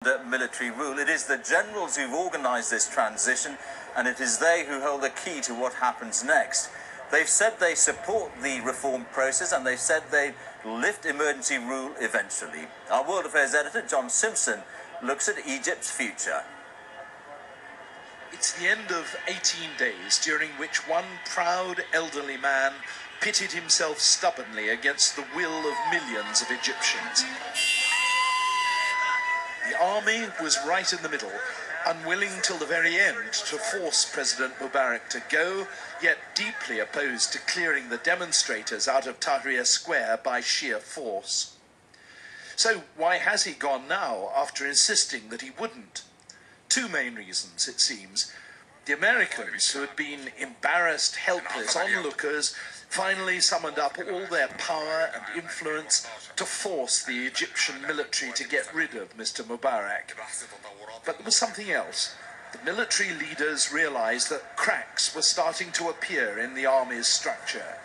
Military rule. It is the generals who've organised this transition, and it is they who hold the key to what happens next. They've said they support the reform process, and they've said they lift emergency rule eventually. Our World Affairs editor, John Simpson, looks at Egypt's future. It's the end of 18 days during which one proud elderly man pitted himself stubbornly against the will of millions of Egyptians. The army was right in the middle, unwilling till the very end to force President Mubarak to go, yet deeply opposed to clearing the demonstrators out of Tahrir Square by sheer force. So why has he gone now, after insisting that he wouldn't? Two main reasons, it seems. The Americans, who had been embarrassed, helpless onlookers, finally summoned up all their power and influence to force the Egyptian military to get rid of Mr. Mubarak. But there was something else. The military leaders realized that cracks were starting to appear in the army's structure.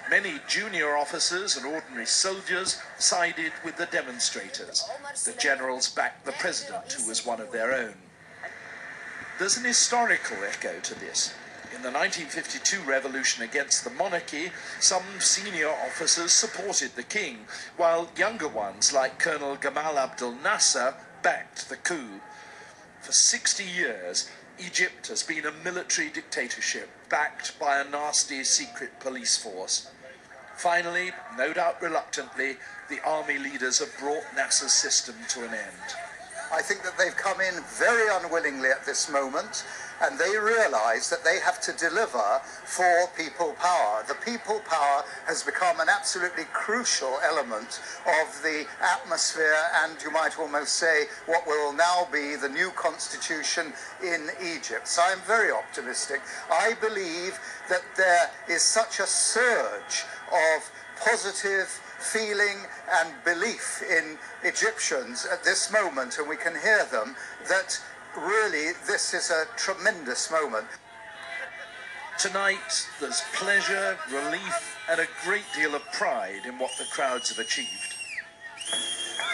Many junior officers and ordinary soldiers sided with the demonstrators. The generals backed the president, who was one of their own. There's an historical echo to this. In the 1952 revolution against the monarchy, some senior officers supported the king, while younger ones like Colonel Gamal Abdel Nasser backed the coup. For 60 years, Egypt has been a military dictatorship backed by a nasty secret police force. Finally, no doubt reluctantly, the army leaders have brought Nasser's system to an end. I think that they've come in very unwillingly at this moment, and they realise that they have to deliver for people power. The people power has become an absolutely crucial element of the atmosphere, and you might almost say what will now be the new constitution in Egypt. So I'm very optimistic. I believe that there is such a surge of positive feeling and belief in Egyptians at this moment, and we can hear them, that really this is a tremendous moment. Tonight there's pleasure, relief and a great deal of pride in what the crowds have achieved.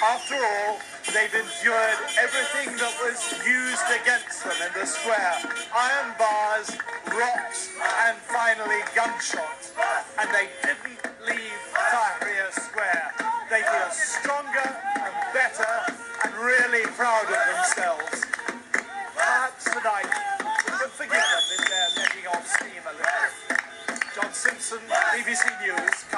After all, they've endured everything that was used against them in the square. Iron bars, rocks and finally gunshots. And they didn't leave Tahrir Square. They feel stronger and better and really proud of themselves. Perhaps tonight we can forgive them if they're letting off steam a little. John Simpson, BBC News.